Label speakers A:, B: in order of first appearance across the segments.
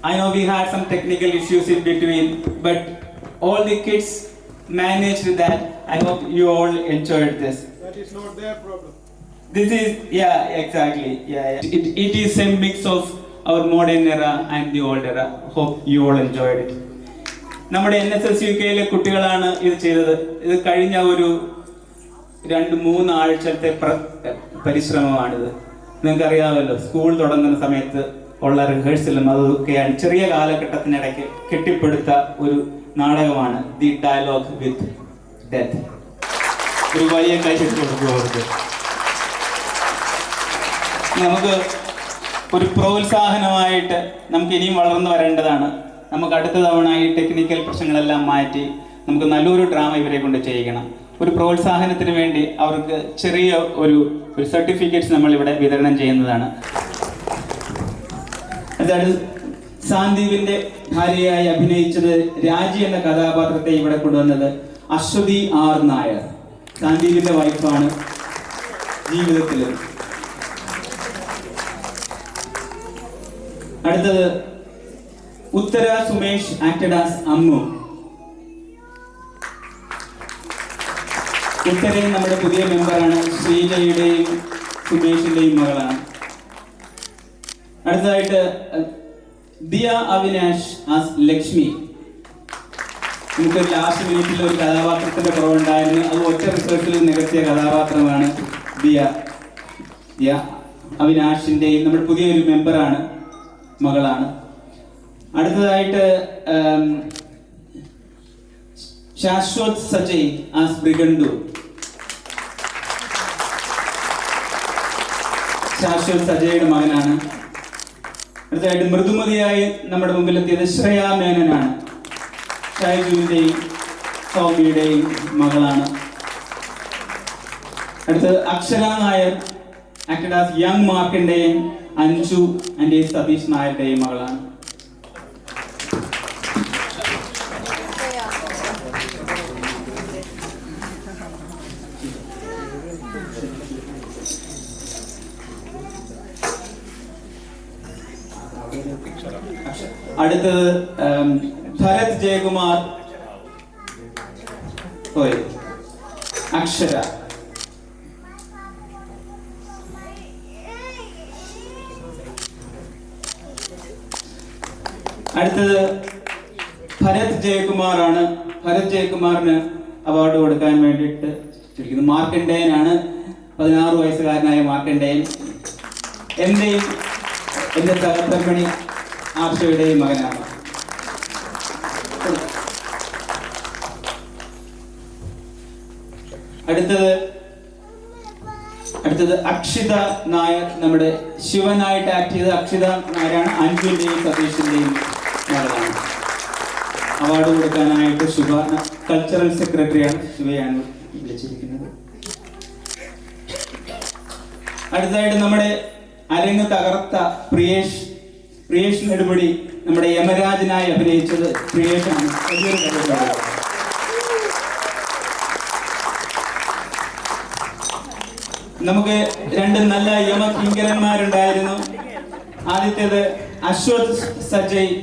A: I know we had some technical issues in between, but all the kids managed that. I hope you all enjoyed this.
B: That is not their problem.
A: This is, yeah, exactly. Yeah. It is a mix of our modern era and the old era. Hope you all enjoyed it. നമ്മുടെ NSS UK കുട്ടികളാണ് ഇത് ചെയ്തത്. ഇത് കഴിഞ്ഞ ഒരു 2-3 ആഴ്ചത്തെ പരിശ്രമമാണിത്. നിങ്ങൾക്കറിയാമല്ലോ, school തുടങ്ങുന്ന സമയത്ത് ഉള്ള റിഹേഴ്സലും അതൊക്കെയാണ്. ചെറിയ കാലഘട്ടത്തിനിടയ്ക്ക് കെട്ടിപ്പടുത്ത ഒരു നാടകമാണ് ദി ഡയലോഗ് വിത്ത് ഡെത്ത്. ഒരു വലിയ കൈയ്യടി കൊടുക്കുക. നമുക്ക് ഒരു പ്രോത്സാഹനമായിട്ട് നമുക്ക് ഇനിയും വളർന്നു വരേണ്ടതാണ്. നമുക്ക് അടുത്ത തവണ ഈ ടെക്നിക്കൽ പ്രശ്നങ്ങളെല്ലാം മാറ്റി നമുക്ക് നല്ലൊരു ഡ്രാമ ഇവരെ കൊണ്ട് ചെയ്യിക്കണം. ഒരു പ്രോത്സാഹനത്തിന് വേണ്ടി അവർക്ക് ചെറിയ ഒരു സർട്ടിഫിക്കറ്റ്സ് നമ്മൾ ഇവിടെ വിതരണം ചെയ്യുന്നതാണ്. അതായത് സാന്ദീപിന്റെ ഭാര്യയായി അഭിനയിച്ചത് രാജി എന്ന കഥാപാത്രത്തെ ഇവിടെ കൊണ്ടുവന്നത് അശ്വതി ആർ നായർ. സാന്ദീപിന്റെ വൈഫാണ് ജീവിതത്തിൽ. അടുത്തത് ഉത്തര സുമേഷ് ആക്ടഡ് ആസ് അമ്മു. ഉത്തരയും നമ്മുടെ പുതിയ മെമ്പറാണ്. ശ്രീജയുടെയും സുമേഷിന്റെയും മകളാണ്. അടുത്തതായിട്ട് ദിയ അവിനാഷ് ആസ് ലക്ഷ്മി. നമുക്ക് ലാസ്റ്റ് മിനിറ്റിൽ ഒരു കഥാപാത്രത്തിന്റെ കുറവുണ്ടായിരുന്നു. അത് ഒറ്റ റിസർച്ചിൽ നികത്തിയ കഥാപാത്രമാണ് ദിയ അവിനാഷിന്റെയും നമ്മുടെ പുതിയൊരു മെമ്പറാണ്, മകളാണ്. അടുത്തതായിട്ട് ശാശ്വത് സജയ് ആസ് ബ്രിഗണ്ടു. ശാശ്വത് സജയുടെ മകനാണ്. അടുത്തതായിട്ട് മൃദുമതിയായി നമ്മുടെ മുമ്പിലെത്തിയത് ശ്രേയ മേനനാണ്. ഷൈജുവിന്റെയും സൗമ്യയുടെയും മകളാണ്. അടുത്തത് Akshara Nair acted as young മാർക്കിന്റെയും അഞ്ജു ആൻഡ് സതീഷ് നായരുടെയും മകളാണ്. അടുത്തത് ഭരത് ജയകുമാർ അക്ഷര. അടുത്തത് ഭരത് ജയകുമാറാണ്. ഭരത് ജയകുമാറിന് അവാർഡ് കൊടുക്കാൻ വേണ്ടിയിട്ട് മാർക്കണ്ഡേയനാണ്. 16 വയസ്സുകാരനായ മാർക്കണ്ഡേയൻ എന്റെയും എന്റെ സഹധർമ്മിണി ആർഷയുടെയും മകനാണ്. അടുത്തത് അക്ഷിത നായർ. നമ്മുടെ ശിവനായിട്ട് ആക്ട് ചെയ്ത അക്ഷിത നായരാണ്. അഞ്ജുവിന്റെയും സതീഷിന്റെയും മകളാണ്. അവാർഡ് കൊടുക്കാനായിട്ട് ശിവ കൾച്ചറൽ സെക്രട്ടറിയാണ്, ശിവയാണ് വിളിച്ചിരിക്കുന്നത്. അടുത്തതായിട്ട് നമ്മുടെ അരങ്ങ് തകർത്ത പ്രിയേഷ് നെടുമുടി നമ്മുടെ യമരാജനായി അഭിനയിച്ചത് പ്രിയേഷാണ്. നമുക്ക് 2 നല്ല യമകിങ്കരന്മാരുണ്ടായിരുന്നു. ആദ്യത്തേത് അശ്വത് സജയ്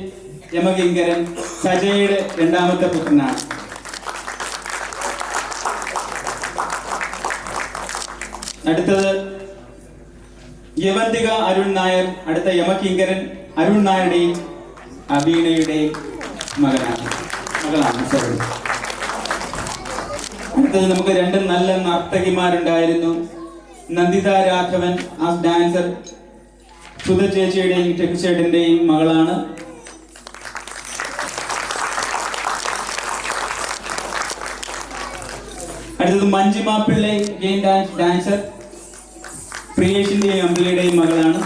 A: യമകിങ്കരൻ, സജയുടെ 2ാമത്തെ പുത്രനാണ്. അടുത്തത് യവന്തിക അരുൺ നായർ, അടുത്ത യമകിങ്കരൻ അരുൺ നായരുടെയും അബീണയുടെയും മകളാണ്. അടുത്തത് നമുക്ക് 2 നല്ല നർത്തകിമാരുണ്ടായിരുന്നു. നന്ദിത രാഘവൻ ആസ് ഡാൻസർ, സുധ ചേച്ചിയുടെയും ടെക്സ്റ്റേഡിന്റെയും മകളാണ്. അടുത്തത് മഞ്ജിമ പിള്ളை ഗെയിം ഡാൻസർ, പ്രിയേഷിന്റെയും അമ്പിളിയുടെയും മകളാണ്.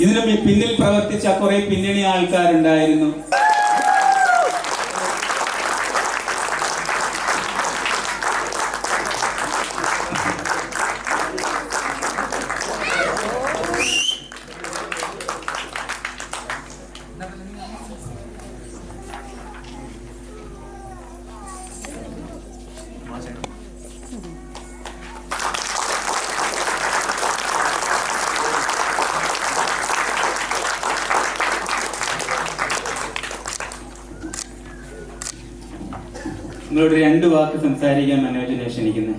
A: ഇതിന് പിന്നിൽ പ്രവർത്തിച്ച കുറെ പിന്നണി ആൾക്കാരുണ്ടായിരുന്നു. നിങ്ങളോട് 2 വാക്ക് സംസാരിക്കാൻ മനോജിനെ ക്ഷണിക്കുന്നത്.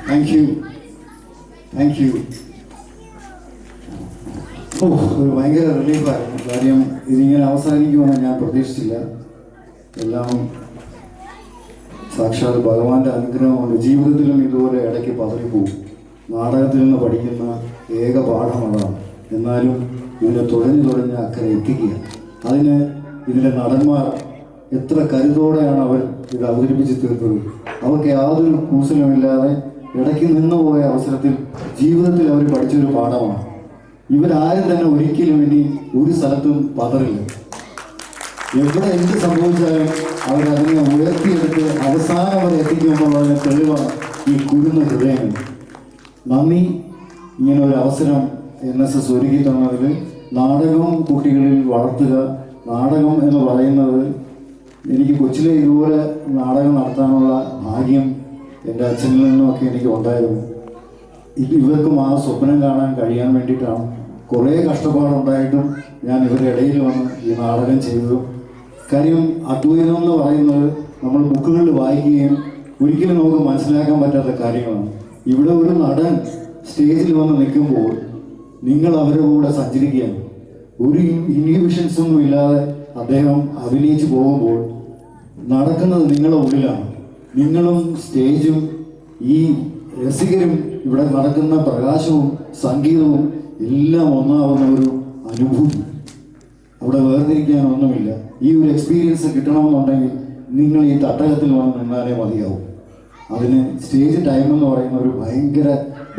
B: Thank you. ഒരു ഭയങ്കര റിലീഫായിരുന്നു. കാര്യം ഇതിങ്ങനെ അവസാനിക്കുമെന്ന് ഞാൻ പ്രതീക്ഷിച്ചില്ല. എല്ലാം സാക്ഷാത് ഭഗവാന്റെ അനുഗ്രഹം കൊണ്ട് ജീവിതത്തിലും ഇതുപോലെ ഇടയ്ക്ക് പതറിപ്പോവും. നാടകത്തിൽ നിന്ന് പഠിക്കുന്ന ഏക പാഠം അതാണ്. എന്നാലും ഇതിനെ തുഴഞ്ഞ് അക്കരെ എത്തിക്കുക. അതിന് ഇതിലെ നടന്മാർ എത്ര കരുതോടെയാണ് അവർ ഇത് അവതരിപ്പിച്ച് തീർത്തത്. അവർക്ക് യാതൊരു കൂസലുമില്ലാതെ ഇടയ്ക്ക് നിന്നുപോയ അവസരത്തിൽ ജീവിതത്തിൽ അവർ പഠിച്ചൊരു പാഠമാണ്. ഇവരാരും തന്നെ ഒരിക്കലും ഇനി ഒരു സ്ഥലത്തും പതറില്ല. എവിടെ എന്ത് സംഭവിച്ചാലും അവരതിനെ ഉയർത്തിയെടുത്ത് അവസാനം വരെ എത്തിക്കുമെന്നുള്ളതിന് തെളിവാണ് ഈ കുരുന്ന ഹൃദയങ്ങൾ. നന്ദി. ഇങ്ങനെ ഒരു അവസരം NSS ഒരുക്കി തന്നതിൽ. നാടകം കുട്ടികളിൽ വളർത്തുക. നാടകം എന്ന് പറയുന്നത് എനിക്ക് കൊച്ചിലെ ഇതുപോലെ നാടകം നടത്താനുള്ള ഭാഗ്യം എൻ്റെ അച്ഛനിൽ നിന്നുമൊക്കെ എനിക്ക് ഉണ്ടായിരുന്നു. ഇവർക്കും ആ സ്വപ്നം കാണാൻ കഴിയാൻ വേണ്ടിയിട്ടാണ് കുറേ കഷ്ടപ്പാടുണ്ടായിട്ടും ഞാൻ ഇവരുടെ ഇടയിൽ വന്ന് ഈ നാടകം ചെയ്തതും. കാര്യം അദ്വൈതം എന്ന് പറയുന്നത് നമ്മൾ ബുക്കുകളിൽ വായിക്കുകയും ഒരിക്കലും നമുക്ക് മനസ്സിലാക്കാൻ പറ്റാത്ത കാര്യങ്ങളാണ്. ഇവിടെ ഒരു നടൻ സ്റ്റേജിൽ വന്ന് നിൽക്കുമ്പോൾ നിങ്ങൾ അവരുടെ കൂടെ സഞ്ചരിക്കുകയാണ്. ഒരു ഇൻഹിബിഷൻസ് ഒന്നും ഇല്ലാതെ അദ്ദേഹം അഭിനയിച്ച് പോകുമ്പോൾ നടക്കുന്നത് നിങ്ങളുടെ ഉള്ളിലാണ്. നിങ്ങളും സ്റ്റേജും ഈ രസികരും ഇവിടെ നടക്കുന്ന പ്രകാശവും സംഗീതവും എല്ലാം ഒന്നാവുന്ന ഒരു അനുഭൂതി. അവിടെ വേർതിരിക്കാനൊന്നുമില്ല. ഈ ഒരു എക്സ്പീരിയൻസ് കിട്ടണമെന്നുണ്ടെങ്കിൽ നിങ്ങൾ ഈ തട്ടകത്തിൽ വന്ന് നിന്നാലേ മതിയാവും. അതിന് സ്റ്റേജ് ടൈം എന്ന് പറയുന്ന ഒരു ഭയങ്കര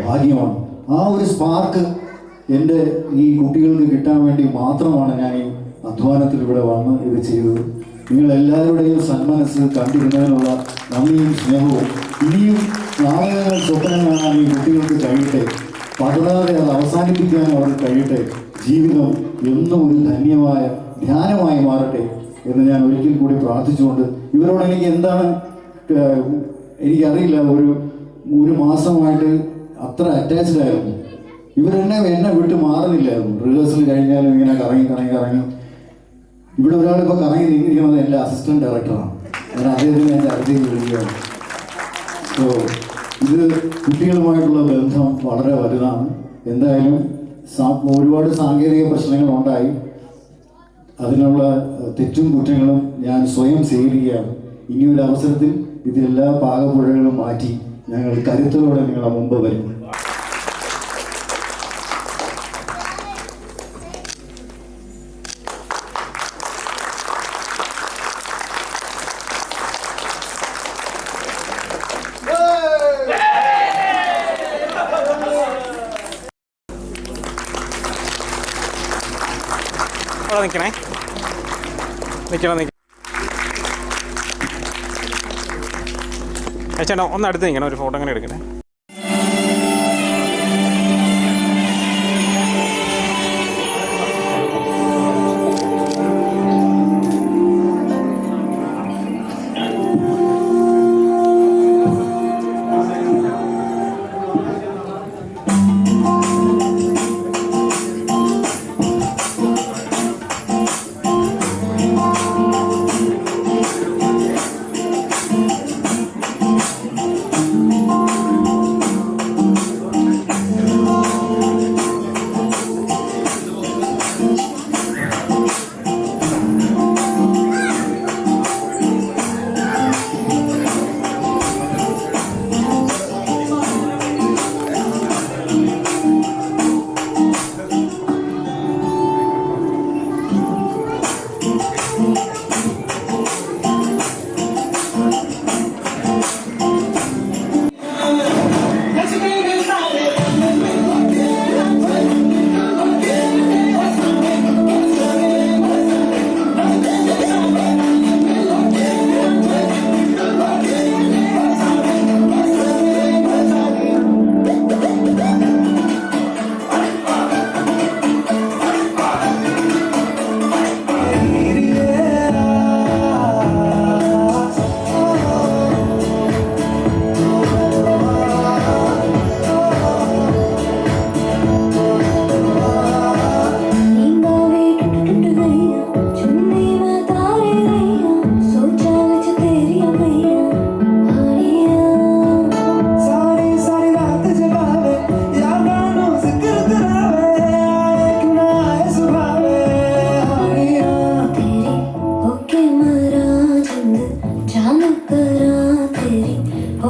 B: ഭാഗ്യമാണ്. ആ ഒരു സ്പാർക്ക് എൻ്റെ ഈ കുട്ടികൾക്ക് കിട്ടാൻ വേണ്ടി മാത്രമാണ് ഞാൻ ഈ അധ്വാനത്തിൽ ഇവിടെ വന്ന് ഇത് ചെയ്തത്. നിങ്ങളെല്ലാവരുടെയും സന്മനസ് കണ്ടിരുന്നതിനുള്ള നന്ദിയും സ്നേഹവും. ഇനിയും നാടകങ്ങൾ സ്വപ്നം കാണാൻ ഈ കുട്ടികൾക്ക് കഴിയട്ടെ. പതറാതെ അത് അവസാനിപ്പിക്കാൻ അവർക്ക് കഴിയട്ടെ. ജീവിതം എന്നും ഒരു ധന്യമായ ധ്യാനമായി മാറട്ടെ എന്ന് ഞാൻ ഒരിക്കൽ കൂടി പ്രാർത്ഥിച്ചുകൊണ്ട് ഇവരോട് എനിക്ക് എന്താണ് എനിക്കറിയില്ല. ഒരു മാസമായിട്ട് അത്ര അറ്റാച്ച്ഡ് ആയിരുന്നു. എന്നെ വിട്ട് മാറുന്നില്ലായിരുന്നു. റിഹേഴ്സൽ കഴിഞ്ഞാലും ഇങ്ങനെ കറങ്ങി ഇവിടെ ഒരാളിപ്പോൾ കറങ്ങി നീങ്ങിയിരിക്കുന്നത് എൻ്റെ അസിസ്റ്റന്റ് ഡയറക്ടറാണ്. ഞാൻ അദ്ദേഹത്തിന് എൻ്റെ അടുത്തേക്ക് വിളിക്കുകയാണ്. സോ ഇത് കുട്ടികളുമായിട്ടുള്ള ബന്ധം വളരെ വലുതാണ്. എന്തായാലും ഒരുപാട് സാങ്കേതിക പ്രശ്നങ്ങളുണ്ടായി. അതിനുള്ള തെറ്റും കുറ്റങ്ങളും ഞാൻ സ്വയം സ്വീകരിക്കുകയാണ്. ഇനിയൊരു അവസരത്തിൽ ഇതിലെല്ലാ പാകപ്പുഴകളും മാറ്റി ഞങ്ങൾ കരുത്തോടെ നിങ്ങളുടെ മുമ്പ് വരും.
C: നിൽക്കണേ ചേട്ടാ ഒന്ന് അടുത്ത് നിൽക്കണം. ഒരു ഫോട്ടോ അങ്ങനെ എടുക്കണേ.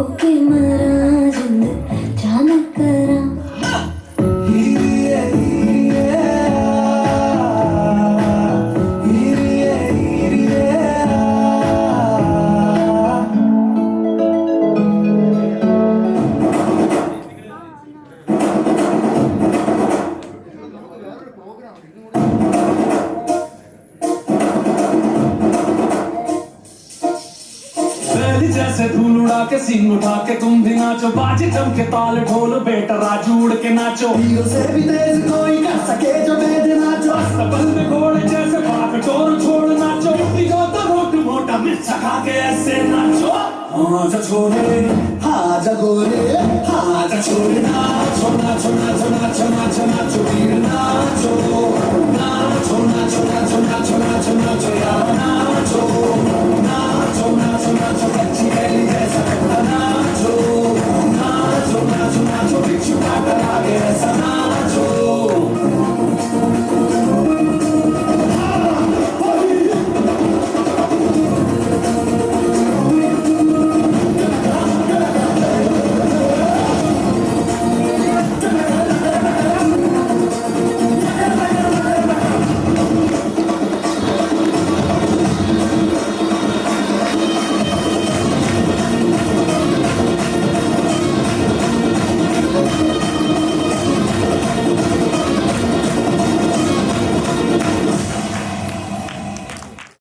D: होके महाराज जाना करा
E: जैसे धूल उड़ा के सीन उठा के तुम भी नाचो बाजे जम के ताल ढोल बेटा राजू उड़ के नाचो हीरो से भी तेज कोई कर सके जो वेद नाचो अस्तबल में घोड़े जैसे भाग टोर छोड़ नाचो पिघो तो रोट मोटा मिर्चा खा के ऐसे नाचो आजा छोरे आजा गोरे आजा छोरे नाचो नाचो नाचो नाचो नाचो नाचो वीर नाचो नाचो नाचो नाचो नाचो नाचो नाचो यार नाचो नाचो नाचो नाचो कच्ची गली जैसा